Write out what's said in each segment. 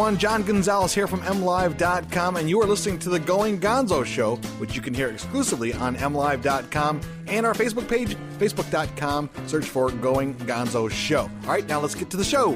everyone. John Gonzalez here from MLive.com, and you are listening to the Going Gonzo Show, which you can hear exclusively on MLive.com and our Facebook page, Facebook.com. Search for Going Gonzo Show. All right, now let's get to the show.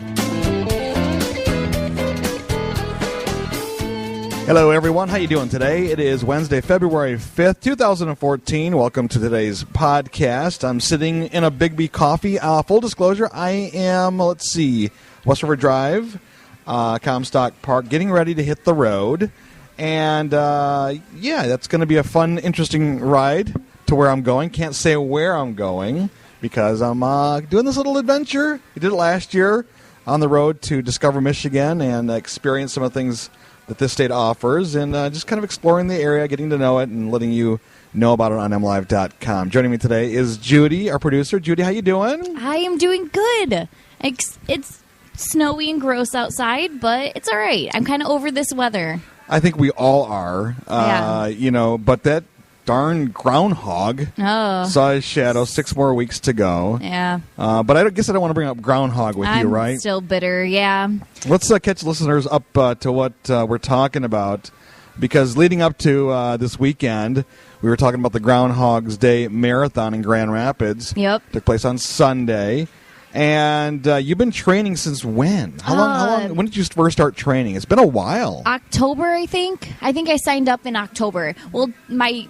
Hello, everyone. How you doing today? It is Wednesday, February 5th, 2014. Welcome to today's podcast. I'm sitting in a Big B Coffee. Full disclosure, I am, West River Drive, Comstock Park, getting ready to hit the road. And, that's going to be a fun, interesting ride to where I'm going. Can't say where I'm going because I'm doing this little adventure. We did it last year on the road to discover Michigan and experience some of the things that this state offers, and just kind of exploring the area, getting to know it, and letting you know about it on MLive.com. Joining me today is Judi, our producer. Judi, how you doing? I am doing good. It's snowy and gross outside, but it's all right. I'm kind of over this weather. I think we all are. But that darn groundhog saw his shadow. 6 more weeks to go. Yeah. But I guess I don't want to bring up groundhog with you, right? I'm still bitter, yeah. Let's catch listeners up to what we're talking about, because leading up to this weekend, we were talking about the Groundhog Day Marathon in Grand Rapids. Yep. Took place on Sunday. And you've been training since when? How long? When did you first start training? It's been a while. October, I think. I think I signed up in October. Well, my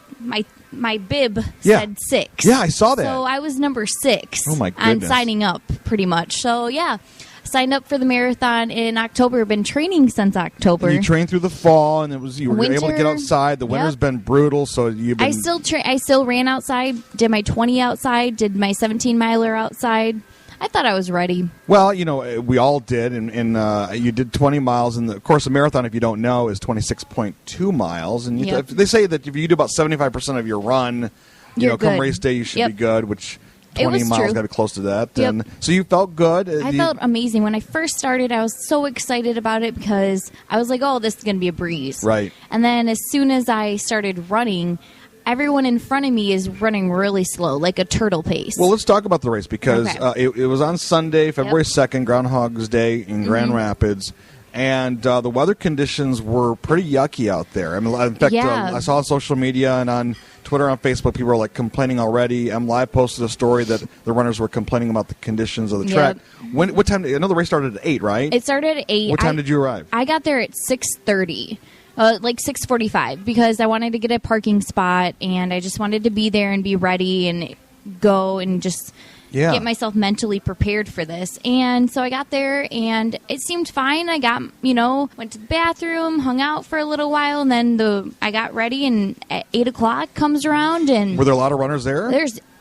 bib said 6. Yeah, I saw that. So I was number 6. Oh my goodness. On signing up, pretty much. So yeah, signed up for the marathon in October. Been training since October. And you trained through the fall, and you were able to get outside. The winter's been brutal, so you've been. I still ran outside. Did my 20 outside. Did my 17 miler outside. I thought I was ready. Well, we all did, and you did 20 miles. And of course, the marathon, if you don't know, is 26.2 miles. And they say that if you do about 75% of your run, come good. Race day, you should be good, which 20 miles got to be close to that. Yep. And so you felt good? I felt amazing. When I first started, I was so excited about it because I was like, oh, this is going to be a breeze. Right. And then as soon as I started running, everyone in front of me is running really slow, like a turtle pace. Well, let's talk about the race because it was on Sunday, February 2nd, Groundhog's Day in Grand Rapids, and the weather conditions were pretty yucky out there. I mean, in fact, I saw on social media and on Twitter and Facebook, people were complaining already. MLive posted a story that the runners were complaining about the conditions of the track. What time? I know the race started at 8, right? It started at 8. What time did you arrive? I got there at 6:30. 6:45, because I wanted to get a parking spot, and I just wanted to be there and be ready and go and just get myself mentally prepared for this. And so I got there, and it seemed fine. I got, went to the bathroom, hung out for a little while, and then I got ready, and at 8 o'clock comes around. And were there a lot of runners there?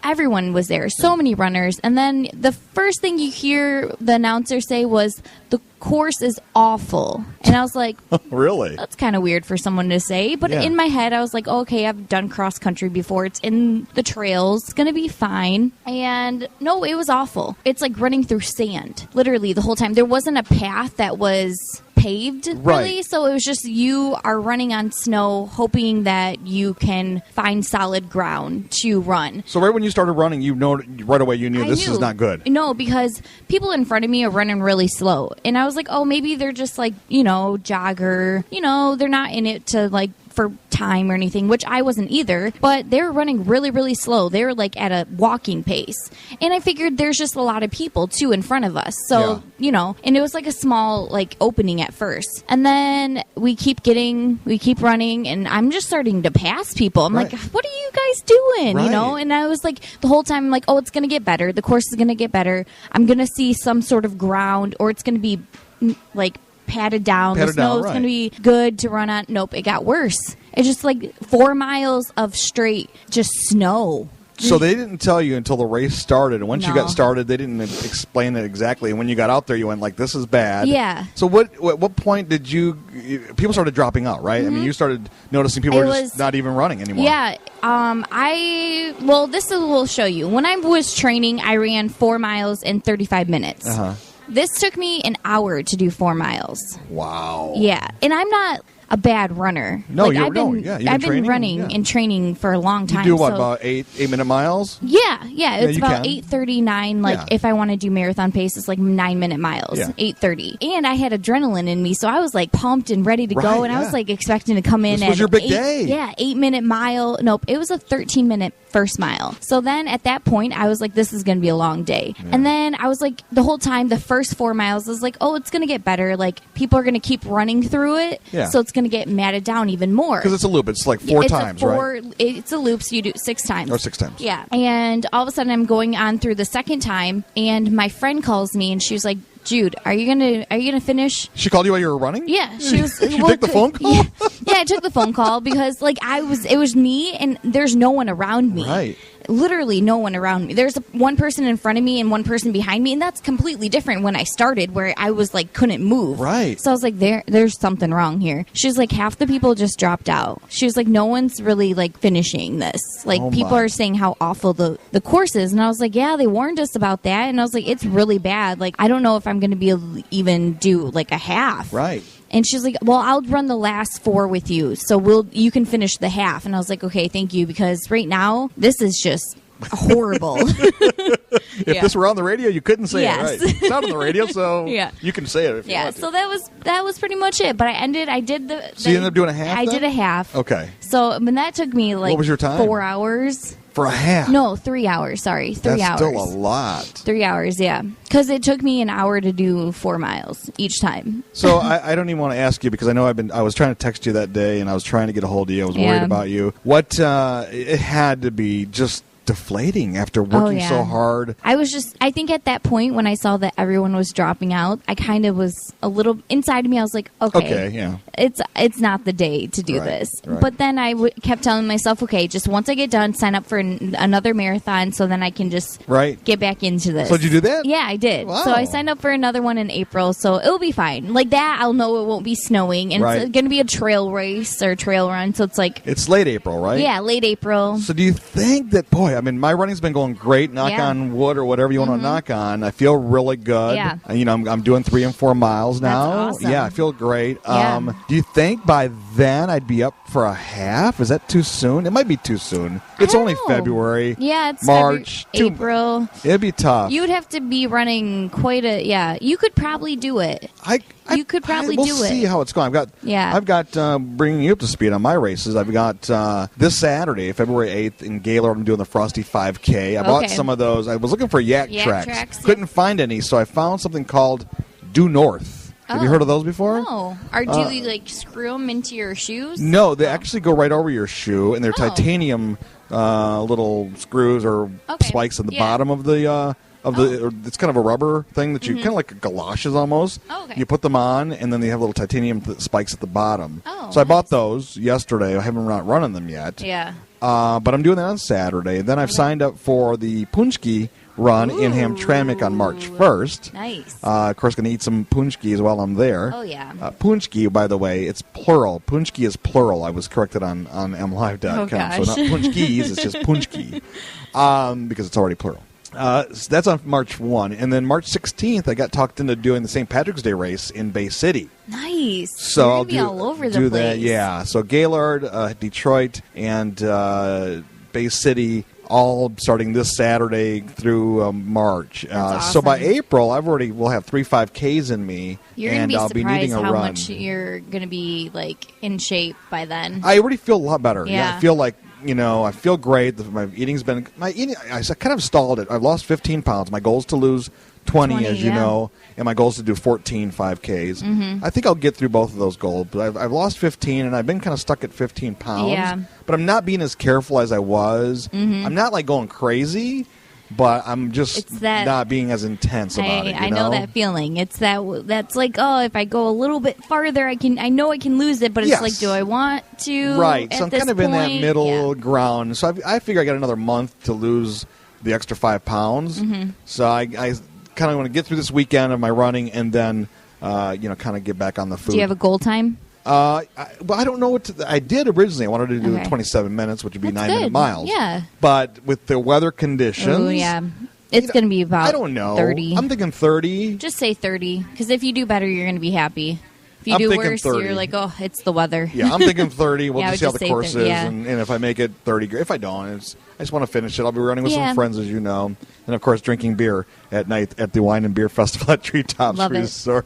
Everyone was there. So many runners. And then the first thing you hear the announcer say was, the course is awful. And I was like, really? That's kind of weird for someone to say. But in my head, I was like, okay, I've done cross country before. It's in the trails. It's going to be fine. And no, it was awful. It's like running through sand, literally the whole time. There wasn't a path that was paved, really. Right. So it was just you are running on snow, hoping that you can find solid ground to run. So right when you started running, right away you knew this is not good. No, because people in front of me are running really slow. And I was like, oh, maybe they're just jogger. They're not in it to for time or anything, which I wasn't either, but they were running really, really slow. They were at a walking pace. And I figured there's just a lot of people too in front of us. So, and it was a small opening at first. And then we keep running, and I'm just starting to pass people. I'm like, what are you guys doing? Right. And I was the whole time I'm like, oh, it's going to get better. The course is going to get better. I'm going to see some sort of ground, or it's going to be patted down. The snow's going to be good to run on. Nope, it got worse. It's just 4 miles of straight just snow. So they didn't tell you until the race started. And once you got started, they didn't explain it exactly. And when you got out there, you went this is bad. Yeah. So what point did people started dropping out, right? I mean, you started noticing people were just not even running anymore. Yeah. This will show you. When I was training, I ran 4 miles in 35 minutes. Uh-huh. This took me an hour to do 4 miles. Wow. Yeah. And I'm not a bad runner. No, like, you've I've been been training? running Yeah. and training for a long time. You do what, so, about 8-minute miles? Yeah. It's you about can. 8:39. Like, Yeah. if I want to do marathon pace, it's like 9-minute miles. Yeah. 8:30. And I had adrenaline in me, so I was like pumped and ready to Right, go. And I yeah. was like expecting to come in This was at your big day. Yeah, 8-minute mile. Nope, it was a 13-minute first mile. So then at that point, I was like, this is going to be a long day. Yeah. And then I was like, the whole time, the first 4 miles, I was like, oh, it's going to get better. Like, people are going to keep running through it. Yeah. So it's going to get matted down even more. Because it's a loop. It's like four It's times, a right? It's a loop, so you do 6 times. Or 6 times. Yeah. And all of a sudden, I'm going on through the second time, and my friend calls me, and she was like, Jude, are you gonna finish? She called you while you were running? Yeah, she was. You take the phone call? Yeah, I took the phone call because like it was me, and there's no one around me. Right. Literally no one around me. There's one person in front of me and one person behind me, and that's completely different when I started, where I was like couldn't move. Right. So I was like, there's something wrong here. She's like, half the people just dropped out. She was like, no one's really like finishing this. Like Oh, people my. are saying how awful the course is, and I was like, yeah, they warned us about that, and I was like, it's really bad. Like I don't know if I'm going to be able to even do like a half. Right. And she's like, well, I'll run the last 4 with you, so you can finish the half. And I was like, okay, thank you, because right now this is just horrible. If Yeah. this were on the radio, you couldn't say Yes. it, right? It's not on the radio, so Yeah. you can say it if you Yeah, want to. so that was pretty much it. But I did the. So you ended up doing a half I then? did a half. Okay. So I mean, that took me like What was your time? 4 hours. For a half. No, 3 hours. Sorry, 3 That's hours. still a lot. 3 hours, yeah, because it took me an hour to do 4 miles each time. So I don't even want to ask you because I know I was trying to text you that day and I was trying to get a hold of you. I was worried Yeah. about you. What it had to be just deflating after working so hard. I think at that point when I saw that everyone was dropping out, I kind of was a little inside of me. I was like, okay, Yeah. it's not the day to do Right, this. right. But then I kept telling myself, okay, just once I get done, sign up for another marathon so then I can just Right. get back into this. So did you do that? Yeah, I did. Wow. So I signed up for another one in April, so it'll be fine. Like that, I'll know it won't be snowing, and Right. it's going to be a trail race or trail run, so it's like, It's late April, right? yeah, late April. So do you think that, boy, I mean, my running's been going great, knock Yeah. on wood or whatever you want to knock on. I feel really good. Yeah. You know, I'm doing 3 and 4 miles now. That's awesome. Yeah, I feel great. Yeah. Do you think by then I'd be up for a half? Is that too soon? It might be too soon. It's I don't only know. February. Yeah, it's March. April. It'd be tough. You would have to be running quite a, yeah. You could probably do it. You could probably we'll do it. see how it's going. I've got bringing you up to speed on my races. I've got this Saturday, February 8th in Gaylord. I'm doing the Frosty 5K. I bought Okay. some of those. I was looking for yak tracks. tracks, Couldn't find any, so I found something called Due North. Have you heard of those before? No. Or do you like screw them into your shoes? No, they actually go right over your shoe, and they're Oh. titanium little screws or Okay. spikes at the Yeah. bottom of the. It's kind of a rubber thing that you kind of like galoshes almost. Oh, okay. You put them on, and then they have little titanium spikes at the bottom. Oh, so I bought nice. those yesterday. I haven't not running them yet. Yeah. But I'm doing that on Saturday. Then I've signed up for the Punchki run in Hamtramck on March 1st. Nice. Of course, going to eat some punchkis while I'm there. Oh, yeah. Punchki, by the way, it's plural. Punchki is plural. I was corrected on MLive.com. Oh, gosh. So not punchkis, it's just punchki because it's already plural. So that's on March 1. And then March 16th, I got talked into doing the St. Patrick's Day race in Bay City. Nice. So You're I'll gonna be all over the do place. that. Yeah. So Gaylord, Detroit, and Bay City, all starting this Saturday through March. That's So by awesome. April, we'll have 3 5Ks in me, You're and gonna be I'll be needing surprised a how run. much you're gonna be like in shape by then. I already feel a lot better. Yeah. I feel like, I feel great. My eating's been, I kind of stalled it. I've lost 15 pounds. My goal is to lose 20, as you yeah. know, and my goal is to do 14 5Ks. Mm-hmm. I think I'll get through both of those goals, but I've lost 15, and I've been kind of stuck at 15 pounds. Yeah. But I'm not being as careful as I was. Mm-hmm. I'm not like going crazy, but I'm just It's that- not being as intense about it. I know that feeling. It's that's like, oh, if I go a little bit farther, I know I can lose it, but it's Yes. like, do I want to? Right. at So I'm this kind of in that point? middle Yeah. ground. So I figure I got another month to lose the extra 5 pounds. Mm-hmm. So I kind of want to get through this weekend of my running and then, kind of get back on the food. Do you have a goal time? I don't know what I did originally. I wanted to do Okay. 27 minutes, which would be That's 9-minute good. miles. Yeah. But with the weather conditions, Oh yeah, it's going to be about I don't know. 30. I'm thinking 30. Just say 30, because if you do better, you're going to be happy. If you I'm do thinking worse, 30. you're like, oh, it's the weather. Yeah, I'm thinking 30. We'll Yeah, I just see how would the just say course that, is. yeah. And if I make it, 30. If I don't, I just want to finish it. I'll be running with Yeah. some friends, as you know. And, of course, drinking beer at night at the Wine and Beer Festival at Treetops Love it. Resort.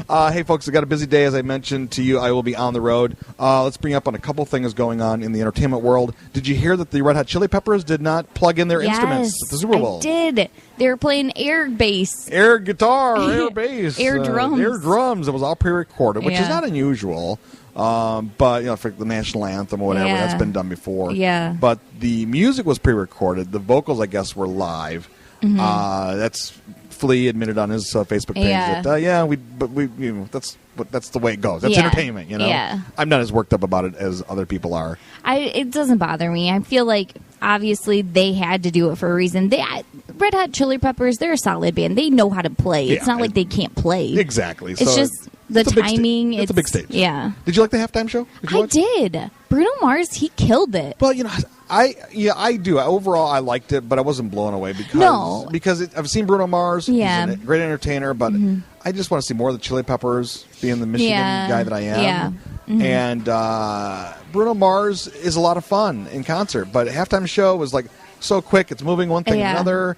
Hey, folks, I've got a busy day. As I mentioned to you, I will be on the road. Let's bring up on a couple things going on in the entertainment world. Did you hear that the Red Hot Chili Peppers did not plug in their instruments at the Super Bowl? I did. They were playing air bass. Air guitar, air bass, Air drums. air drums. It was all pre-recorded, which is Yeah. not unusual. But for the national anthem or whatever, Yeah. that's been done before. Yeah. But the music was pre-recorded. The vocals, I guess, were live. That's Flea admitted on his Facebook page Yeah. that that's the way it goes. That's Yeah. entertainment, Yeah. I'm not as worked up about it as other people are. It doesn't bother me. I feel like obviously they had to do it for a reason. Red Hot Chili Peppers, they're a solid band. They know how to play. It's Yeah. not like they can't play. Exactly. It's So just the it's a big timing. It's a big stage. Yeah. Did you like the halftime show? Did you I watch? did. Bruno Mars, he killed it. Well, I do. Overall, I liked it, but I wasn't blown away because I've seen Bruno Mars. Yeah. He's a great entertainer, but I just want to see more of the Chili Peppers, being the Michigan Yeah. guy that I am. Yeah. And Bruno Mars is a lot of fun in concert, but halftime show was like so quick. It's moving one thing Yeah. another.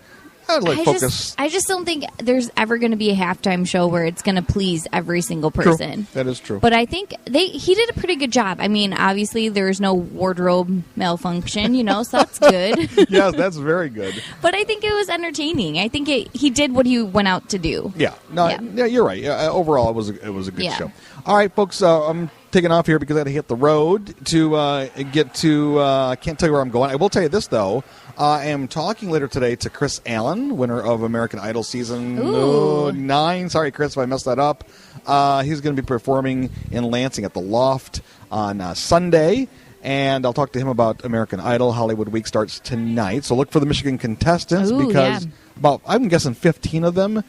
I'd like focus. I just don't think there's ever going to be a halftime show where it's going to please every single True. person. That is true. But I think he did a pretty good job. I mean, obviously there's no wardrobe malfunction, so that's good. Yes, that's very good. But I think it was entertaining. I think he did what he went out to do. Yeah, yeah, you're right. Overall, it was a good Yeah. show. All right, folks, I'm taking off here because I got to hit the road to get to. I can't tell you where I'm going. I will tell you this though. I am talking later today to Chris Allen, winner of American Idol season 9. Sorry, Chris, if I messed that up. He's going to be performing in Lansing at the Loft on Sunday. And I'll talk to him about American Idol. Hollywood Week starts tonight. So look for the Michigan contestants because I'm guessing 15 of them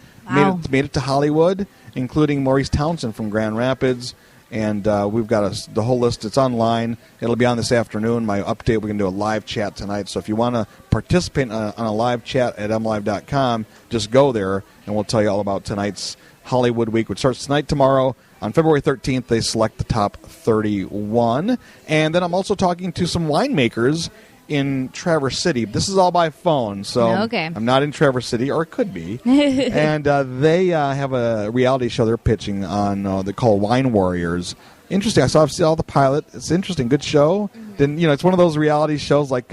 made it to Hollywood, including Maurice Townsend from Grand Rapids. And we've got the whole list. It's online. It'll be on this afternoon. My update, we're going to do a live chat tonight. So if you want to participate on a live chat at MLive.com, just go there, and we'll tell you all about tonight's Hollywood Week, which starts tonight, tomorrow. On February 13th, they select the top 31. And then I'm also talking to some winemakers in Traverse City. This is all by phone, so I'm not in Traverse City, or it could be. And they have a reality show they're pitching on. They call Wine Warriors. Interesting. I've seen all the pilot. It's interesting. Good show. Then it's one of those reality shows like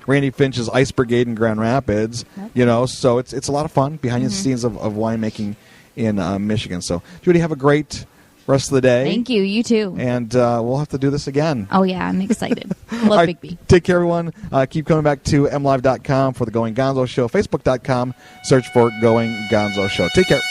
Randy Finch's Ice Brigade in Grand Rapids. So it's a lot of fun behind the scenes of winemaking in Michigan. So Judi, have a great rest of the day. Thank you. You too. And we'll have to do this again. Oh, yeah. I'm excited. Love right, Big B. Take care, everyone. Keep coming back to MLive.com for the Going Gonzo Show. Facebook.com. Search for Going Gonzo Show. Take care.